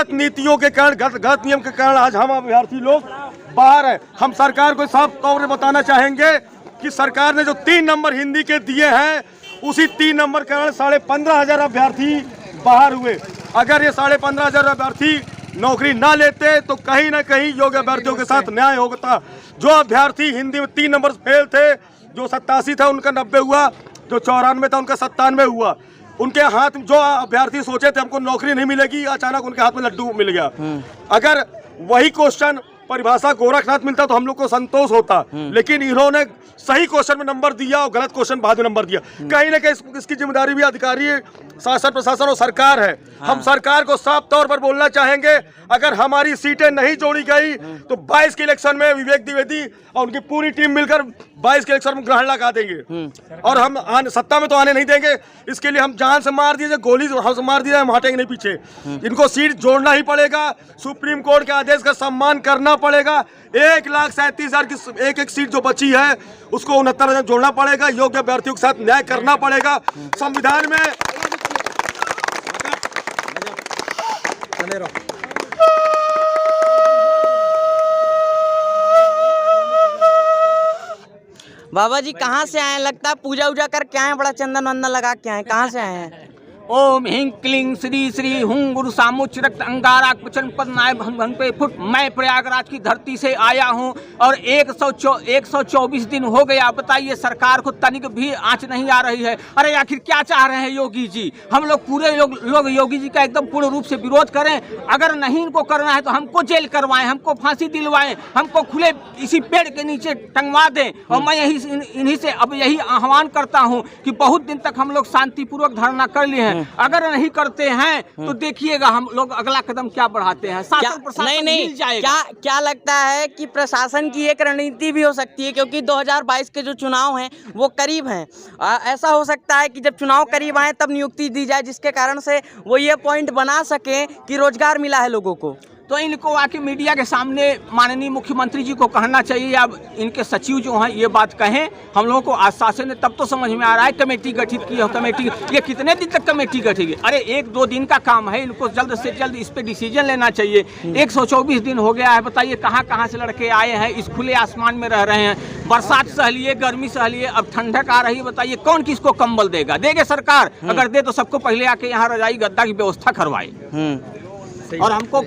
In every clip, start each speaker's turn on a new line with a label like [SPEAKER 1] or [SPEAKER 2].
[SPEAKER 1] गलत नीतियों के कारण, गलत नियम के कारण आज हम अभ्यर्थी लोग बाहर है। हम सरकार को साफ तौर पर बताना चाहेंगे कि सरकार ने जो 3 नंबर हिंदी के दिए हैं, उसी 3 नंबर के कारण 15,500 अभ्यर्थी बाहर हुए। अगर ये 15,500 अभ्यर्थी नौकरी ना लेते तो कहीं ना कहीं योग्य अभ्यर्थियों के साथ न्याय होता। जो अभ्यर्थी हिंदी में 3 नंबर फेल थे, जो 87 था उनका 90 हुआ, जो 94 था उनका 97 हुआ। उनके हाथ जो अभ्यर्थी सोचे थे हमको नौकरी नहीं मिलेगी, अचानक उनके हाथ में लड्डू मिल गया। अगर वही क्वेश्चन परिभाषा गोरखनाथ मिलता तो हम लोग को संतोष होता, लेकिन इन्होंने सही क्वेश्चन में नंबर दिया और गलत क्वेश्चन बाद में नंबर दिया। कहीं ना कहीं इसकी जिम्मेदारी भी अधिकारी, शासन, प्रशासन और सरकार है। हम सरकार को साफ तौर पर बोलना चाहेंगे, अगर हमारी सीटें नहीं जोड़ी गई तो 22 के इलेक्शन में विवेक द्विवेदी और उनकी पूरी टीम मिलकर 22 के इलेक्शन में ग्रहण लगा देंगे और हम सत्ता में तो आने नहीं देंगे। इसके लिए हम जान से मार दिए, गोली से मार दिया, हम हटेंगे नहीं पीछे। इनको सीट जोड़ना ही पड़ेगा, सुप्रीम कोर्ट के आदेश का सम्मान करना पड़ेगा। 1,37,000 की एक सीट जो बची है उसको 69,000 जोड़ना पड़ेगा। योग्य अभ्यर्थियों के साथ न्याय करना पड़ेगा। संविधान में
[SPEAKER 2] बाबा जी कहाँ से आए? लगता है पूजा उजा कर क्या है, बड़ा चंदन वंदन लगा के आए। कहाँ से आए हैं?
[SPEAKER 3] ओम ह्रीं क्लीं श्री श्री हुं गुरु सामुच्चरक्त अंगारा कुचन पदनाय भंग पे फुट। मैं प्रयागराज की धरती से आया हूं और 124 दिन हो गया। बताइए सरकार को तनिक भी आंच नहीं आ रही है। अरे आखिर क्या चाह रहे हैं योगी जी? हम लोग पूरे लोग योगी जी का एकदम पूर्ण रूप से विरोध करें। अगर नहीं इनको करना है तो हमको जेल करवाएं, हमको फांसी दिलवाएं, हमको खुले इसी पेड़ के नीचे टंगवा दें। और मैं इन्हीं से अब यही आह्वान करता हूँ कि बहुत दिन तक हम लोग शांतिपूर्वक धरना कर लिए हैं, अगर नहीं करते हैं तो देखिएगा हम लोग अगला कदम क्या बढ़ाते हैं।
[SPEAKER 2] नहीं क्या लगता है कि प्रशासन की एक रणनीति भी हो सकती है, क्योंकि 2022 के जो चुनाव हैं वो करीब हैं। ऐसा हो सकता है कि जब चुनाव करीब आए तब नियुक्ति दी जाए, जिसके कारण से वो ये पॉइंट बना सके कि रोजगार मिला है लोगों को।
[SPEAKER 3] तो इनको आके मीडिया के सामने माननीय मुख्यमंत्री जी को कहना चाहिए, अब इनके सचिव जो हैं ये बात कहें। हम लोगों को आश्वासन है तब तो समझ में आ रहा है कमेटी गठित की हो। कमेटी ये कितने दिन तक कमेटी गठेगी? अरे 1-2 दिन का काम है, इनको जल्द से जल्द इस पे डिसीजन लेना चाहिए। 124 दिन हो गया है, बताइए कहाँ से लड़के आए हैं, इस खुले आसमान में रह रहे हैं। बरसात सह लिए, गर्मी सह लिए, अब ठंडक आ रही है। बताइए कौन किसको कंबल देगा? देगे सरकार? अगर दे तो सबको पहले आके यहाँ रजाई गद्दा की व्यवस्था करवाए। और हमको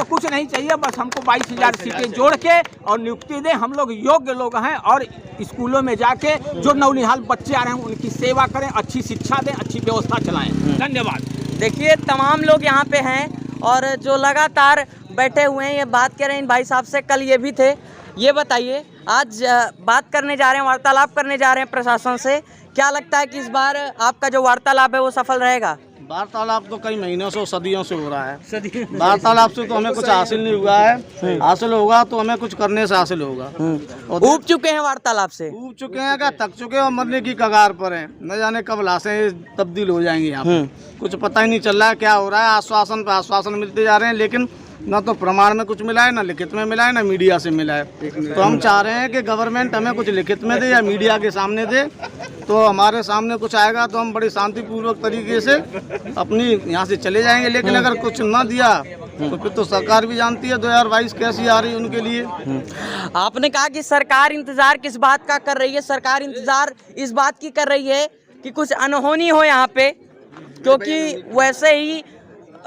[SPEAKER 3] कुछ नहीं चाहिए, बस हमको 22,000 सीटें जोड़ के और नियुक्ति दें। हम लोग योग्य लोग हैं और स्कूलों में जाके जो नौनिहाल बच्चे आ रहे हैं उनकी सेवा करें, अच्छी शिक्षा दें, अच्छी व्यवस्था चलाएं। धन्यवाद।
[SPEAKER 2] देखिए तमाम लोग यहाँ पे हैं और जो लगातार बैठे हुए हैं, ये बात कर रहे हैं इन भाई साहब से। कल ये भी थे। ये बताइए, आज बात करने जा रहे हैं, वार्तालाप करने जा रहे हैं प्रशासन से। क्या लगता है कि इस बार आपका जो वार्तालाप है वो सफल रहेगा?
[SPEAKER 4] वार्तालाप तो कई महीनों से, सदियों से हो रहा है। वार्तालाप से तो हमें कुछ हासिल नहीं हुआ है। हासिल होगा तो हमें कुछ करने से हासिल होगा।
[SPEAKER 2] ऊब चुके हैं वार्तालाप से?
[SPEAKER 4] ऊब चुके हैं, क्या थक चुके हैं और मरने की कगार पर हैं। न जाने कब लाशें तब्दील हो जाएंगी यहाँ पे। कुछ पता ही नहीं चल रहा है क्या हो रहा है। आश्वासन पे आश्वासन मिलते जा रहे हैं, लेकिन न तो प्रमाण में कुछ मिला है, न लिखित में मिला है, न मीडिया से मिला है। तो हम चाह रहे हैं कि गवर्नमेंट हमें कुछ लिखित में दे या मीडिया के सामने दे, तो हमारे सामने कुछ आएगा तो हम बड़ी शांतिपूर्वक तरीके से अपनी यहाँ से चले जाएंगे। लेकिन अगर कुछ ना दिया तो फिर तो सरकार भी जानती है 2022 कैसी आ रही है उनके लिए।
[SPEAKER 2] आपने कहा कि सरकार इंतजार किस बात का कर रही है? सरकार इंतजार इस बात की कर रही है कि कुछ अनहोनी हो यहाँ पे, क्योंकि वैसे ही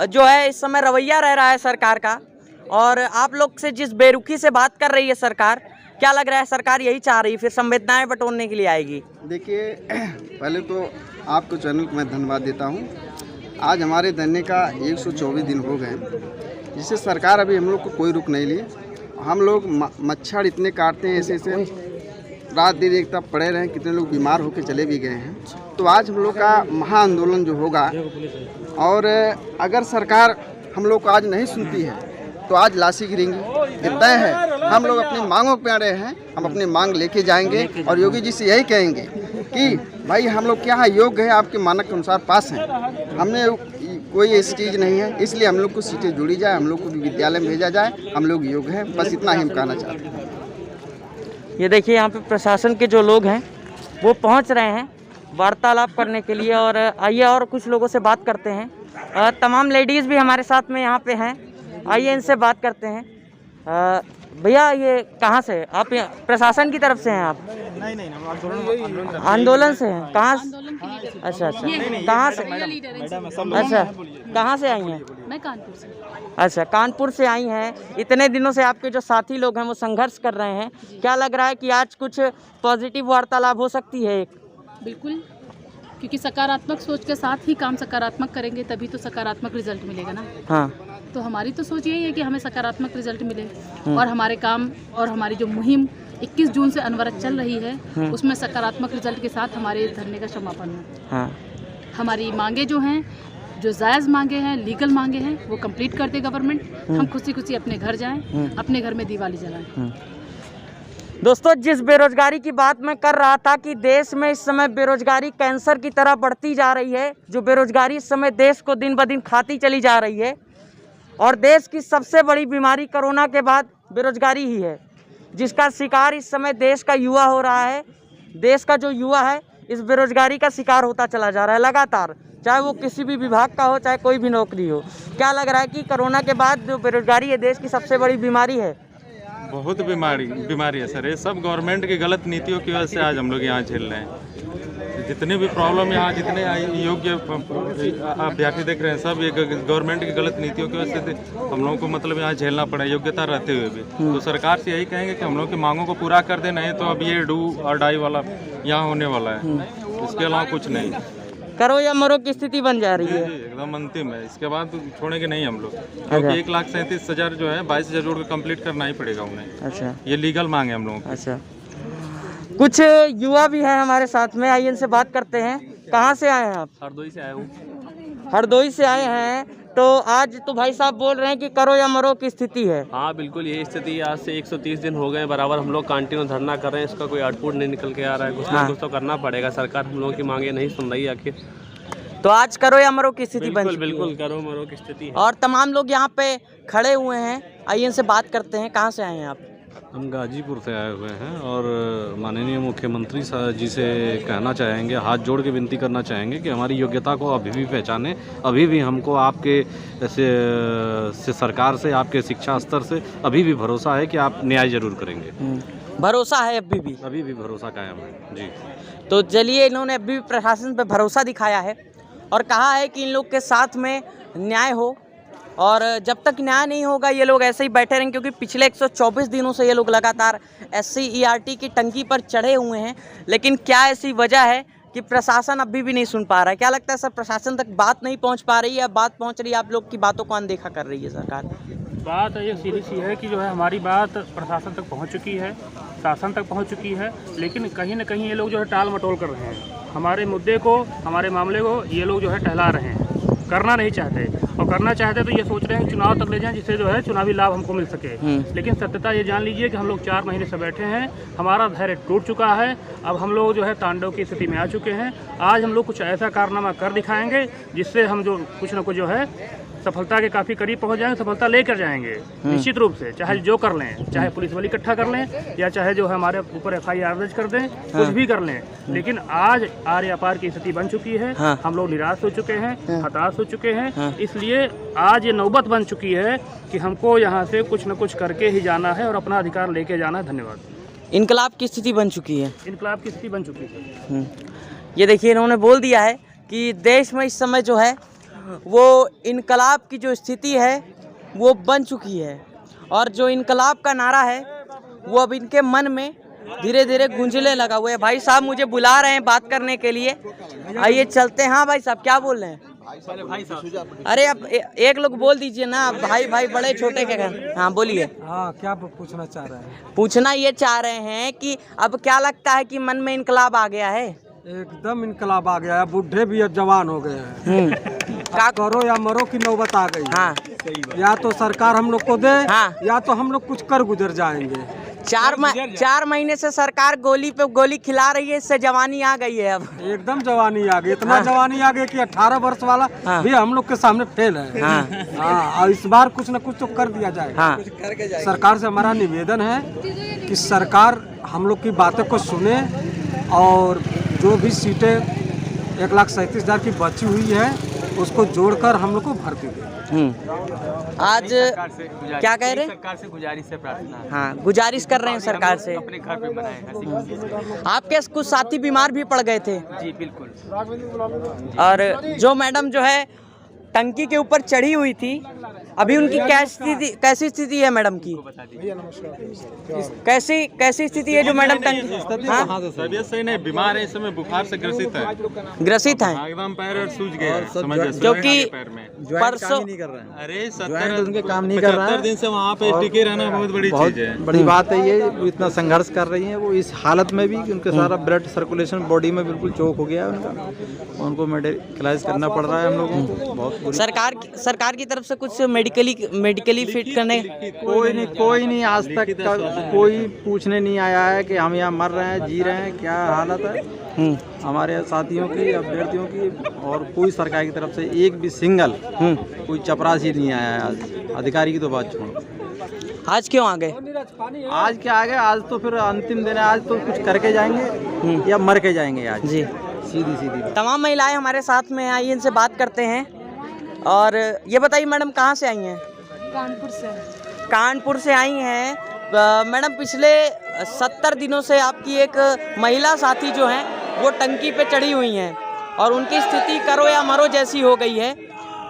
[SPEAKER 2] जो है इस समय रवैया रह रहा है सरकार का। और आप लोग से जिस बेरुखी से बात कर रही है सरकार, क्या लग रहा है सरकार यही चाह रही है, फिर संवेदनाएं बटोरने के लिए आएगी?
[SPEAKER 5] देखिए, पहले तो आपको चैनल को मैं धन्यवाद देता हूं। आज हमारे धरने का 124 दिन हो गए, जिससे सरकार अभी हम लोग को कोई रुख नहीं ली। हम लोग मच्छर इतने काटते हैं, ऐसे रात दिन एक तरफ पड़े रहे, कितने लोग बीमार होकर चले भी गए हैं। तो आज हम लोग का महाआंदोलन जो होगा, और अगर सरकार हम लोग को आज नहीं सुनती है तो आज लाशी गिरेंगी, ये तय है। हम लोग अपनी मांगों पे अड़े हैं, हम अपनी मांग लेके जाएंगे और योगी जी से यही कहेंगे कि भाई हम लोग क्या है, योग्य है, आपके मानक के अनुसार पास हैं। हमने कोई ऐसी चीज़ नहीं है, इसलिए हम लोग को सीटें जुड़ी जाए, हम लोग को भी विद्यालय में भेजा जाए, हम लोग योग्य हैं। बस इतना ही हम कहना चाहते हैं।
[SPEAKER 2] ये देखिए यहाँ पे प्रशासन के जो लोग हैं वो पहुँच रहे हैं वार्तालाप करने के लिए। और आइए और कुछ लोगों से बात करते हैं। तमाम लेडीज़ भी हमारे साथ में यहाँ पे हैं। आइए इनसे बात करते हैं। भैया ये कहाँ से आप? प्रशासन की तरफ से हैं आप? नहीं, आंदोलन से हैं। कहाँ से? अच्छा, कहाँ से? अच्छा, कहाँ से आई हैं?
[SPEAKER 6] मैं कानपुर से।
[SPEAKER 2] अच्छा, कानपुर से आई हैं। इतने दिनों से आपके जो साथी लोग हैं वो संघर्ष कर रहे हैं, क्या लग रहा है कि आज कुछ पॉजिटिव वार्तालाप हो सकती है?
[SPEAKER 6] बिल्कुल, क्योंकि सकारात्मक सोच के साथ ही काम सकारात्मक करेंगे, तभी तो सकारात्मक रिजल्ट मिलेगा ना।
[SPEAKER 2] हाँ,
[SPEAKER 6] तो हमारी तो सोच यही है कि हमें सकारात्मक रिजल्ट मिले और हमारे काम और हमारी जो मुहिम 21 जून से अनवरत चल रही है उसमें सकारात्मक रिजल्ट के साथ हमारे इस धरने का समापन हो।
[SPEAKER 2] हाँ।
[SPEAKER 6] हमारी मांगे जो हैं, जो जायज़ मांगे हैं, लीगल मांगे हैं, वो कंप्लीट कर दे गवर्नमेंट। हम खुशी खुशी अपने घर जाएं, अपने घर में दिवाली जलाएं।
[SPEAKER 2] दोस्तों, जिस बेरोजगारी की बात मैं कर रहा था कि देश में इस समय बेरोजगारी कैंसर की तरह बढ़ती जा रही है, जो बेरोजगारी इस समय देश को दिन ब दिन खाती चली जा रही है और देश की सबसे बड़ी बीमारी कोरोना के बाद बेरोजगारी ही है, जिसका शिकार इस समय देश का युवा हो रहा है। देश का जो युवा है इस बेरोजगारी का शिकार होता चला जा रहा है लगातार, चाहे वो किसी भी विभाग का हो, चाहे कोई भी नौकरी हो। क्या लग रहा है कि कोरोना के बाद जो बेरोजगारी है देश की सबसे बड़ी बीमारी है?
[SPEAKER 7] बहुत बीमारी है सर। ये सब गवर्नमेंट की गलत नीतियों की वजह से आज हम लोग यहाँ झेल रहे हैं। जितने भी प्रॉब्लम यहाँ, जितने योग्य अभ्यर्थी देख रहे हैं, सब ये गवर्नमेंट की गलत नीतियों की वजह से हम लोगों को मतलब यहाँ झेलना पड़ा, योग्यता रहते हुए भी। तो सरकार से यही कहेंगे कि हम लोग की मांगों को पूरा कर दे, नहीं तो अब ये डू और डाई वाला यहाँ होने वाला है। इसके अलावा कुछ नहीं,
[SPEAKER 2] करो या मरो की स्थिति बन जा रही है।
[SPEAKER 7] एकदम अंतिम है। इसके बाद छोड़ेंगे नहीं हम लोग, क्योंकि 1,37,000 जो है 22,000 जोड़ के कंप्लीट करना ही पड़ेगा उन्हें।
[SPEAKER 2] अच्छा, ये
[SPEAKER 7] लीगल मांग है हम लोगों की।
[SPEAKER 2] अच्छा, कुछ युवा भी हैं हमारे साथ में, आइए इनसे बात करते हैं। कहाँ से आए हैं आप?
[SPEAKER 8] हरदोई से आया हूँ।
[SPEAKER 2] हरदोई से आए हैं, तो आज तो भाई साहब बोल रहे हैं कि करो या मरो की स्थिति है।
[SPEAKER 8] हाँ बिल्कुल, यही स्थिति। आज से 130 दिन हो गए बराबर हम लोग कंटिन्यू धरना कर रहे हैं। इसका कोई आउटपुट नहीं निकल के आ रहा है। कुछ ना कुछ तो करना पड़ेगा। सरकार हम लोगों की मांगे नहीं सुन रही आखिर।
[SPEAKER 2] तो आज करो या मरो की स्थिति बन चुकी है।
[SPEAKER 8] बिल्कुल करो मरो की स्थिति है।
[SPEAKER 2] और तमाम लोग यहाँ पे खड़े हुए हैं, आइए इनसे बात करते हैं। कहाँ से आए हैं आप?
[SPEAKER 9] हम गाजीपुर से आए हुए हैं और माननीय मुख्यमंत्री जी से कहना चाहेंगे, हाथ जोड़ के विनती करना चाहेंगे कि हमारी योग्यता को अभी भी पहचानें। अभी भी हमको आपके से सरकार से, आपके शिक्षा स्तर से अभी भी भरोसा है कि आप न्याय जरूर करेंगे।
[SPEAKER 2] भरोसा है अभी भी
[SPEAKER 9] भरोसा कायम है जी।
[SPEAKER 2] तो चलिए, इन्होंने अभी भी प्रशासन पर भरोसा दिखाया है और कहा है कि इन लोग के साथ में न्याय हो, और जब तक न्याय नहीं होगा ये लोग ऐसे ही बैठे रहेंगे, क्योंकि पिछले 124 दिनों से ये लोग लगातार SC/ERT की टंकी पर चढ़े हुए हैं। लेकिन क्या ऐसी वजह है कि प्रशासन अभी भी नहीं सुन पा रहा है? क्या लगता है सर, प्रशासन तक बात नहीं पहुंच पा रही है, या बात पहुंच रही है, आप लोग की बातों को अनदेखा कर रही है सरकार?
[SPEAKER 10] बात ये सीधी सी है कि जो है हमारी बात प्रशासन तक पहुंच चुकी है, शासन तक पहुंच चुकी है, लेकिन कहीं ना कहीं ये लोग जो है टाल मटोल कर रहे हैं। हमारे मुद्दे को, हमारे मामले को ये लोग जो है टहला रहे हैं, करना नहीं चाहते। और करना चाहते तो ये सोच रहे हैं कि चुनाव तक ले जाएं, जिससे जो है चुनावी लाभ हमको मिल सके। लेकिन सत्यता ये जान लीजिए कि हम लोग 4 महीने से बैठे हैं, हमारा धैर्य टूट चुका है। अब हम लोग जो है तांडव की स्थिति में आ चुके हैं। आज हम लोग कुछ ऐसा कारनामा कर दिखाएंगे जिससे हम जो कुछ न कुछ जो है सफलता के काफ़ी करीब पहुंच जाएंगे, सफलता लेकर जाएंगे निश्चित रूप से। चाहे जो कर लें, चाहे पुलिस वाली इकट्ठा कर लें, या चाहे जो है हमारे ऊपर FIR दर्ज कर दें, कुछ भी कर लें। लेकिन आज आर्य अपार की स्थिति बन चुकी है। हम लोग निराश हो चुके हैं, हताश हो चुके हैं। इसलिए आज ये नौबत बन चुकी है कि हमको यहाँ से कुछ न कुछ करके ही जाना है और अपना अधिकार लेके जाना है। धन्यवाद।
[SPEAKER 2] इनकलाब की स्थिति बन चुकी है।
[SPEAKER 10] इनकलाब की स्थिति बन चुकी है।
[SPEAKER 2] ये देखिए, इन्होंने बोल दिया है कि देश में इस समय जो है वो इनकलाब की जो स्थिति है वो बन चुकी है, और जो इनकलाब का नारा है वो अब इनके मन में धीरे धीरे गूंजने लगा हुआ है। भाई साहब मुझे बुला रहे हैं बात करने के लिए, आइए चलते हैं। हाँ भाई साहब, क्या बोल रहे हैं? अरे अब एक लोग बोल दीजिए ना, भाई भाई बड़े छोटे के। हाँ बोलिए।
[SPEAKER 11] हाँ, क्या पूछना चाह रहे हैं?
[SPEAKER 2] पूछना ये चाह रहे हैं कि अब क्या लगता है कि मन में इनकलाब आ गया है?
[SPEAKER 11] एकदम इनकलाब आ गया है। बूढ़े भी अब जवान हो गए हैं। क्या करो या मरो की नौबत आ गई।
[SPEAKER 2] हाँ,
[SPEAKER 11] या तो सरकार हम लोग को दे,
[SPEAKER 2] हाँ,
[SPEAKER 11] या तो हम लोग कुछ कर गुजर जाएंगे।
[SPEAKER 2] 4 महीने से सरकार गोली पे गोली खिला रही है, इससे जवानी आ गई है। अब एकदम
[SPEAKER 11] जवानी आ गई, इतना जवानी आ गई कि 18 वर्ष वाला भी हम लोग के सामने फेल है। और इस बार कुछ न कुछ तो कर दिया जाए। सरकार से हमारा निवेदन है कि सरकार हम लोग की बातों को सुने, और जो भी सीटें 1,37,000 की बची हुई है उसको जोड़कर हम लोग को भर्ती दें।
[SPEAKER 2] आज क्या कह रहे हैं?
[SPEAKER 3] सरकार से गुजारिश से प्रार्थना।
[SPEAKER 2] हाँ, गुजारिश कर रहे हैं सरकार से।
[SPEAKER 3] अपने घर पे बनाए।
[SPEAKER 2] आपके कुछ साथी बीमार भी पड़ गए थे।
[SPEAKER 3] जी बिल्कुल।
[SPEAKER 2] और जो मैडम जो है टंकी के ऊपर चढ़ी हुई थी, अभी उनकी कैसी स्थिति है मैडम की? कैसी स्थिति है जो मैडम टंकी? हाँ?
[SPEAKER 7] तबीयत सही नहीं, बीमार है, इस समय बुखार से ग्रसित है।
[SPEAKER 2] ग्रसित है
[SPEAKER 7] एकदम पैर और सूज गए,
[SPEAKER 2] क्योंकि परसों
[SPEAKER 7] अरे 75 दिन से वहाँ पे टिके रहना बहुत बड़ी चीज है।
[SPEAKER 12] बड़ी बात है ये, इतना संघर्ष कर रही हैं वो इस हालत में भी कि उनके सारा ब्लड सर्कुलेशन बॉडी में बिल्कुल चोक हो गया है उनका, उनको मेडिकलाइज करना पड़ रहा है हम लोगों को। बहुत
[SPEAKER 2] सरकार की तरफ से कुछ मेडिकली फिट करने
[SPEAKER 12] कोई नहीं आज तक कोई पूछने नहीं आया है कि हम यहाँ मर रहे हैं, जी रहे हैं, क्या हालत है हमारे साथियों की, अभ्यर्थियों की। और कोई सरकार की तरफ से एक भी सिंगल कोई चपरासी नहीं आया है आज। अधिकारी की तो बात छोड़ो।
[SPEAKER 2] आज क्यों आ गए?
[SPEAKER 12] आज क्या आ गए? आज तो फिर अंतिम दिन है, आज तो कुछ करके जाएंगे या मर के जाएंगे आज।
[SPEAKER 2] जी
[SPEAKER 12] सीधी
[SPEAKER 2] तमाम महिलाएं हमारे साथ में आई, इनसे बात करते हैं। और ये बताइए मैडम, कहाँ से आई हैं? कानपुर से आई हैं। मैडम, पिछले 70 दिनों से आपकी एक महिला साथी जो हैं वो टंकी पे चढ़ी हुई हैं और उनकी स्थिति करो या मरो जैसी हो गई है।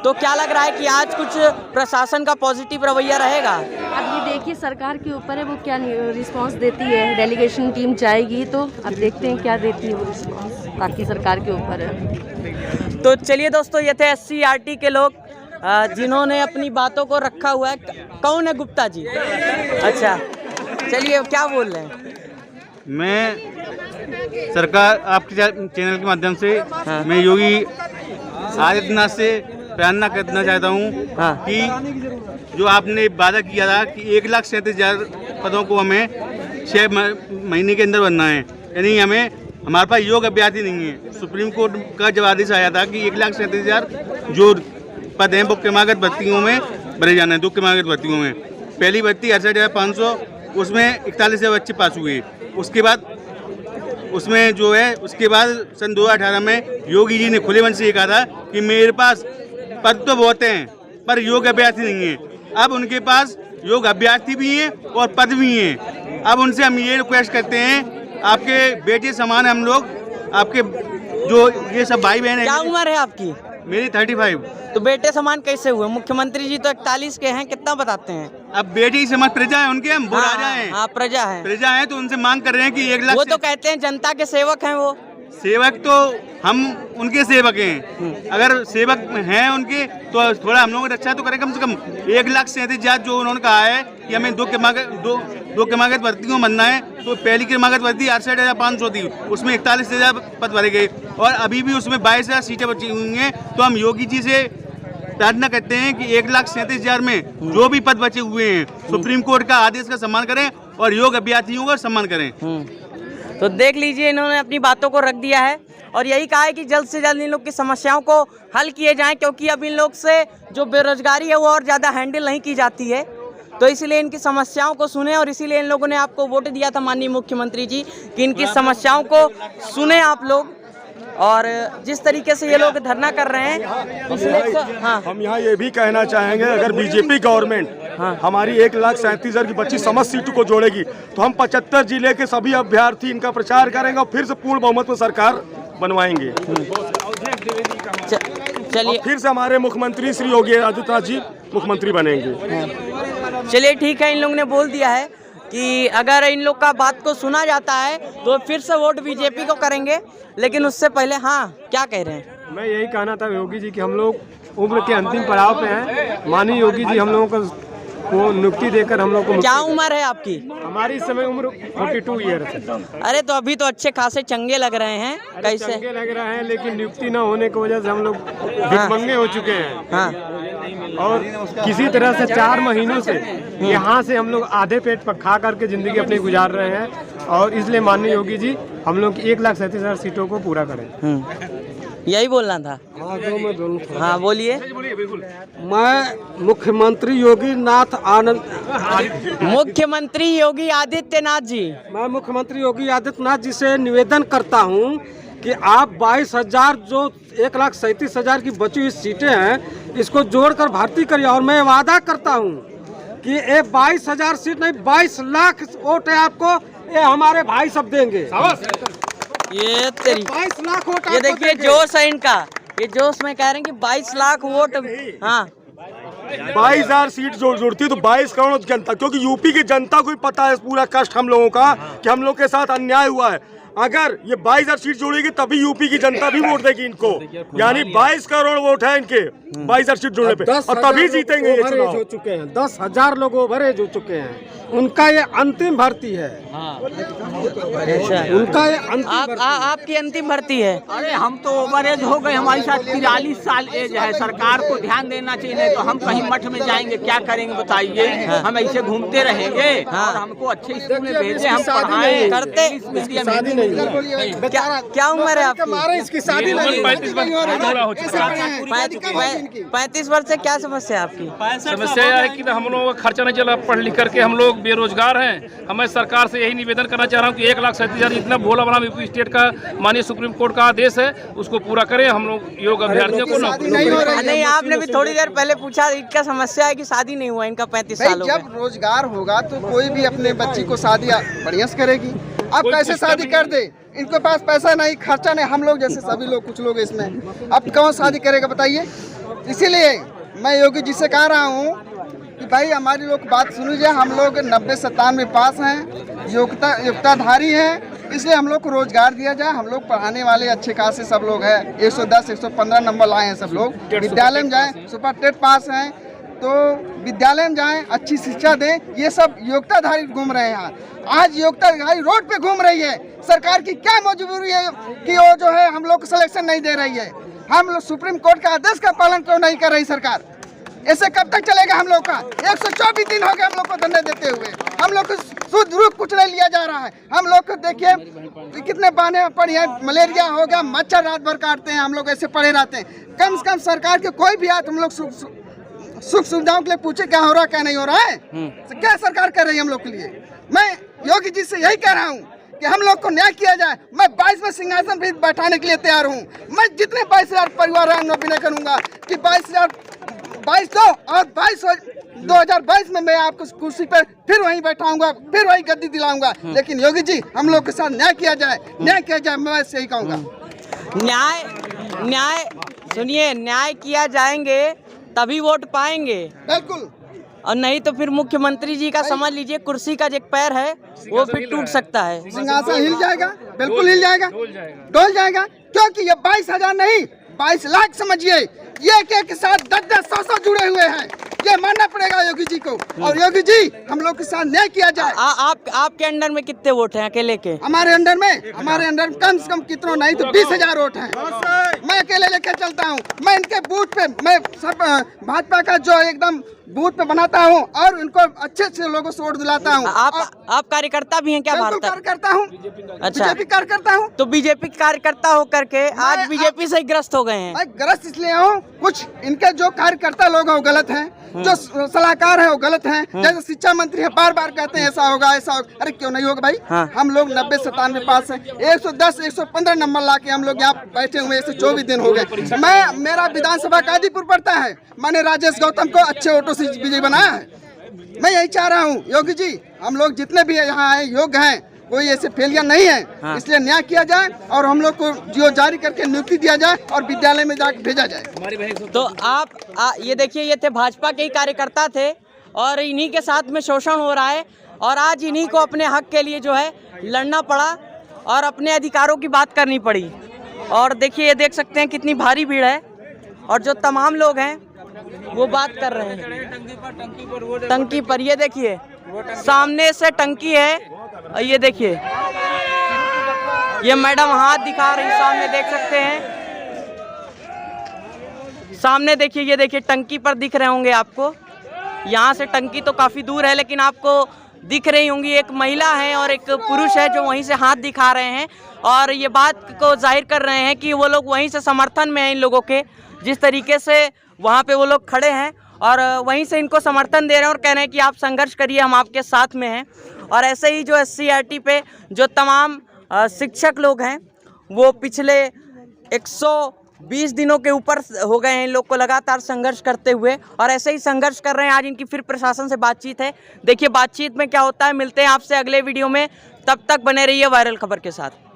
[SPEAKER 2] तो क्या लग रहा है कि आज कुछ प्रशासन का पॉजिटिव रवैया रहेगा?
[SPEAKER 13] अब ये देखिए सरकार के ऊपर है, वो क्या रिस्पांस देती है। डेलीगेशन टीम जाएगी तो अब देखते हैं क्या देती है वो रिस्पांस, बाकी सरकार के ऊपर है।
[SPEAKER 2] तो चलिए दोस्तों, ये थे SCRT के लोग जिन्होंने अपनी बातों को रखा हुआ है। कौन है गुप्ता जी? अच्छा, चलिए क्या बोल रहे हैं?
[SPEAKER 14] मैं सरकार आपके चैनल के माध्यम से मैं योगी आदित्यनाथ से प्रार्थना करना चाहता हूँ कि जो आपने वादा किया था कि 1,37,000 पदों को हमें 6 महीने के अंदर बनना है, यानी हमें हमारे पास योग्य अभ्यर्थी नहीं है। सुप्रीम कोर्ट का जब आदेश आया था कि 1,37,000 जो पद हैं वो क्रमागत भर्तियों में भरे जाना है। 2 क्रमागत भर्तियों में पहली भर्ती 68,500, उसमें 41,000 बच्चे पास हुए। उसके बाद उसमें जो है उसके बाद सन 2018 में योगी जी ने खुले मन से ये कहा था कि मेरे पास पद तो बहुत हैं पर योग्य अभ्यर्थी नहीं है। अब उनके पास योग्य अभ्यर्थी भी हैं और पद भी हैं। अब उनसे हम ये रिक्वेस्ट करते हैं, आपके बेटे समान है हम लोग, आपके जो ये सब भाई बहन हैं।
[SPEAKER 2] क्या उम्र है आपकी?
[SPEAKER 14] मेरी 35।
[SPEAKER 2] तो बेटे समान कैसे हुए? मुख्यमंत्री जी तो 41 के हैं, कितना बताते हैं?
[SPEAKER 14] अब बेटी समान प्रजा है उनके, हम वो राजा हैं।
[SPEAKER 2] हाँ, प्रजा है
[SPEAKER 14] तो उनसे मांग कर रहे हैं कि 1 लाख।
[SPEAKER 2] वो तो कहते हैं जनता के सेवक हैं। वो
[SPEAKER 14] सेवक तो हम उनके सेवक हैं, अगर सेवक हैं उनके तो थोड़ा हम लोगों की रक्षा तो करें। कम से कम 1,37,000 जो उन्होंने कहा है कि हमें 2 क्रमागत भर्तियों बनना है, तो पहली क्रमागत भर्ती 68,500 थी, उसमें 41,000 पद भरे गए और अभी भी उसमें 22,000 सीटें बची हुई हैं। तो हम योगी जी से प्रार्थना करते हैं कि 1,37,000 में जो भी पद बचे हुए हैं सुप्रीम कोर्ट का आदेश का सम्मान करें और योग्य अभ्यर्थियों का सम्मान करें।
[SPEAKER 2] तो देख लीजिए, इन्होंने अपनी बातों को रख दिया है और यही कहा है कि जल्द से जल्द इन लोग की समस्याओं को हल किए जाएं, क्योंकि अब इन लोग से जो बेरोजगारी है वो और ज़्यादा हैंडल नहीं की जाती है। तो इसलिए इनकी समस्याओं को सुने और इसीलिए इन लोगों ने आपको वोट दिया था माननीय मुख्यमंत्री जी कि इनकी समस्याओं को सुने आप लोग। और जिस तरीके से ये लोग धरना कर रहे हैं,
[SPEAKER 1] हम यहाँ ये भी कहना चाहेंगे, अगर बीजेपी गवर्नमेंट हमारी 1,37,000 की 25 समस्त सीटों को जोड़ेगी तो हम 75 जिले के सभी अभ्यर्थी इनका प्रचार करेंगे और फिर से पूर्ण बहुमत में सरकार बनवाएंगे।
[SPEAKER 2] चलिए,
[SPEAKER 1] फिर से हमारे मुख्यमंत्री श्री योगी आदित्यनाथ जी मुख्यमंत्री बनेंगे।
[SPEAKER 2] चलिए ठीक है, इन लोगों ने बोल दिया है कि अगर इन लोग का बात को सुना जाता है तो फिर से वोट बीजेपी को करेंगे। लेकिन उससे पहले क्या कह रहे हैं?
[SPEAKER 11] मैं यही कहना था योगी जी कि हम लोग उम्र के अंतिम पड़ाव पे हैं। माननीय योगी जी हम लोगों को नियुक्ति देकर हम लोग को।
[SPEAKER 2] क्या उम्र है आपकी?
[SPEAKER 11] हमारी इस समय उम्र 42 ईयर है।
[SPEAKER 2] अरे तो अभी तो अच्छे खासे चंगे लग रहे हैं। कैसे
[SPEAKER 11] चंगे लग रहे हैं, लेकिन नियुक्ति न होने की वजह से हम लोग भिखमंगे हो चुके हैं। और किसी तरह से 4 महीनों से यहाँ से हम लोग आधे पेट पर खा करके जिंदगी अपनी गुजार रहे हैं। और इसलिए माननीय योगी जी हम लोग की 1,37,000 सीटों को पूरा करें।
[SPEAKER 2] यही बोलना था। हाँ बोलिए।
[SPEAKER 11] मैं मुख्यमंत्री योगी
[SPEAKER 2] आदित्यनाथ जी,
[SPEAKER 11] मैं मुख्यमंत्री योगी आदित्यनाथ जी से निवेदन करता हूं कि आप 22,000 जो 1,37,000 की बची हुई सीटें हैं इसको जोड़कर भर्ती करिए। और मैं वादा करता हूं कि ये 22,000 सीट नहीं 22 लाख वोट है आपको, ये हमारे भाई सब देंगे।
[SPEAKER 2] ये तेरी
[SPEAKER 11] 22 लाख वोट
[SPEAKER 2] ये देखिए जोश है इनका, ये जोश में कह रहे हैं कि 22 लाख वोट। हाँ
[SPEAKER 1] 22,000 सीट जोड़ती है तो 22 करोड़ जनता, क्योंकि यूपी की जनता को भी पता है पूरा कष्ट हम लोगों का कि हम लोग के साथ अन्याय हुआ है। अगर ये 22,000 सीट जोड़ेगी तभी यूपी की जनता भी वोट देगी इनको, यानी 22 करोड़ वोट है इनके 22,000 सीट जोड़ने पे, और तभी जीतेंगे ये चुनाव।
[SPEAKER 11] हो चुके हैं 10,000 लोग ओवरेज हो चुके हैं, उनका ये अंतिम भर्ती है। उनका ये अंतिम
[SPEAKER 2] आपकी अंतिम भर्ती है।
[SPEAKER 3] अरे हम तो ओवरेज हो गए, हमारे साथ 43 साल एज है। सरकार को ध्यान देना चाहिए, नहीं तो हम कहीं मठ में जाएंगे क्या करेंगे बताइए। हम ऐसे घूमते रहेंगे और हमको अच्छे स्कूल में भेजे, हम पढ़ाएं
[SPEAKER 2] करते। क्या उम्र है आपकी?
[SPEAKER 10] इसकी शादी
[SPEAKER 2] 35 वर्ष से क्या समस्या है आपकी?
[SPEAKER 10] समस्या यह है कि हम लोगों का खर्चा नहीं चला, पढ़ लिख करके हम लोग बेरोजगार हैं। हमें सरकार से यही निवेदन करना चाह रहा हूँ कि 1,37,000 इतना भोला बड़ा यूपी स्टेट का माननीय सुप्रीम कोर्ट का आदेश है, उसको पूरा करें। हम लोग योग्य अभ्यर्थियों को
[SPEAKER 2] नहीं, आपने भी थोड़ी देर पहले पूछा, इनका समस्या है कि शादी नहीं हुआ इनका 35 साल हो गए।
[SPEAKER 5] जब रोजगार होगा तो कोई भी अपने बच्ची को शादी बढ़िया से करेगी। अब कैसे शादी कर दे, इनके पास पैसा नहीं, खर्चा नहीं, हम लोग जैसे सभी लोग कुछ लोग इसमें, अब कौन शादी करेगा बताइए। इसीलिए मैं योगी जी से कह रहा हूँ कि भाई हमारी लोग बात सुन लीजिए। हम लोग 90-97 पास हैं, योग्यताधारी हैं, इसलिए हम लोग को रोजगार दिया जाए। हम लोग पढ़ाने वाले अच्छे खासे सब लोग हैं, 110-115 नंबर लाए हैं सब लोग। विद्यालय में जाएँ, सुपर टेट पास हैं तो विद्यालय में जाएं, अच्छी शिक्षा दें। ये सब योग्यताधारी घूम रहे हैं। आज योग्यताधारी रोड पे घूम रही है। सरकार की क्या मजबूरी है कि वो जो है हम लोग को सिलेक्शन नहीं दे रही है। हम लोग सुप्रीम कोर्ट का आदेश का पालन क्यों नहीं कर रही सरकार? ऐसे कब तक चलेगा हम लोग का? 124 दिन हो गए हम लोग को धरने देते हुए। हम लोग को शुद्ध रूप कुछ नहीं लिया जा रहा है। हम लोग को देखिए कितने बहाने पड़ी है, मलेरिया हो गया, मच्छर रात भर काटते हैं, हम लोग ऐसे पड़े रहते हैं। कम से कम सरकार के कोई भी हाथ हम लोग सुख सुविधाओं के लिए पूछे क्या हो रहा क्या नहीं हो रहा है। क्या सरकार कर रही है हम लोग के लिए। मैं योगी जी से यही कह रहा हूँ कि हम लोग को न्याय किया जाए। मैं 22 में सिंहासन भी बैठाने के लिए तैयार हूँ। मैं जितने 22,000 परिवार हैं मैं करूँगा कि 22 दो और 2022 में मैं आपको कुर्सी पर फिर वहीं बैठाऊंगा, फिर वहीं गद्दी दिलाऊंगा। लेकिन योगी जी हम लोग के साथ न्याय किया जाए, न्याय किया जाए। मैं यही कहूँगा,
[SPEAKER 2] न्याय सुनिए, न्याय किया जाएंगे तभी वोट पाएंगे।
[SPEAKER 5] बिल्कुल,
[SPEAKER 2] और नहीं तो फिर मुख्यमंत्री जी का समझ लीजिए कुर्सी का जो पैर है वो फिर टूट सकता है।
[SPEAKER 5] सिंहासन हिल जाएगा, बिल्कुल हिल जाएगा, डोल जाएगा। क्योंकि ये 22,000 नहीं 22 लाख समझिए, ये के साथ 10-10, 100 जुड़े हुए हैं। ये मानना पड़ेगा योगी जी को। और योगी जी हम लोग के साथ न्याय किया जाए।
[SPEAKER 2] आपके अंडर में कितने वोट हैं अकेले के?
[SPEAKER 5] हमारे अंडर में कम से कम कितना नहीं तो 20,000 वोट हैं। मैं अकेले लेकर चलता हूँ। मैं इनके बूथ पे मैं सब भाजपा का जो एकदम बूथ पे बनाता हूँ और उनको अच्छे अच्छे लोगों से वोट दिलाता हूँ।
[SPEAKER 2] आप कार्यकर्ता भी हैं क्या? भारत
[SPEAKER 5] कार्यकर्ता हूँ।
[SPEAKER 2] अच्छा,
[SPEAKER 5] बीजेपी कार्यकर्ता हूँ।
[SPEAKER 2] तो बीजेपी कार्यकर्ता हो करके आज बीजेपी से ग्रस्त हो गए हैं।
[SPEAKER 5] मैं ग्रस्त इसलिए हूँ, कुछ इनके जो कार्यकर्ता लोग हैं वो गलत हैं, जो सलाहकार है वो गलत हैं। जैसे शिक्षा मंत्री है, बार बार कहते हैं ऐसा होगा ऐसा होगा। अरे क्यों नहीं होगा भाई। हम लोग 90-97 पास हैं, 110-115 नंबर ला के हम लोग यहाँ बैठे हुए 124 दिन हो गए। मेरा विधानसभा कादीपुर पड़ता है, मैंने राजेश गौतम को अच्छे वोटों से विजयी बनाया है। मैं यही चाह रहा हूँ योगी जी हम लोग जितने भी यहाँ आए योग्य हैं, कोई ऐसे फेलियर नहीं है। इसलिए न्याय किया जाए और हम लोग को जियो जारी करके नियुक्ति दिया जाए और विद्यालय में जाकर भेजा जाए।
[SPEAKER 2] तो आप ये देखिए, ये थे भाजपा के ही कार्यकर्ता थे और इन्हीं के साथ में शोषण हो रहा है और आज इन्हीं को अपने हक के लिए जो है लड़ना पड़ा और अपने अधिकारों की बात करनी पड़ी। और देखिए, ये देख सकते हैं कितनी भारी भीड़ है और जो तमाम लोग हैं वो बात कर रहे हैं टंकी पर। ये देखिए सामने से टंकी है, ये देखिए ये मैडम हाथ दिखा रही, सामने देख सकते हैं। सामने देखिए, ये देखिए टंकी पर दिख रहे होंगे आपको। यहाँ से टंकी तो काफ़ी दूर है लेकिन आपको दिख रही होंगी। एक महिला है और एक पुरुष है जो वहीं से हाथ दिखा रहे हैं और ये बात को जाहिर कर रहे हैं कि वो लोग वहीं से समर्थन में हैं इन लोगों के। जिस तरीके से वहाँ पे वो लोग खड़े हैं और वहीं से इनको समर्थन दे रहे हैं और कह रहे हैं कि आप संघर्ष करिए, हम आपके साथ में हैं। और ऐसे ही जो SC/RT पे जो तमाम शिक्षक लोग हैं वो पिछले 120 दिनों के ऊपर हो गए हैं इन लोग को लगातार संघर्ष करते हुए, और ऐसे ही संघर्ष कर रहे हैं। आज इनकी फिर प्रशासन से बातचीत है, देखिए बातचीत में क्या होता है। मिलते हैं आपसे अगले वीडियो में, तब तक बने रहिए वायरल खबर के साथ।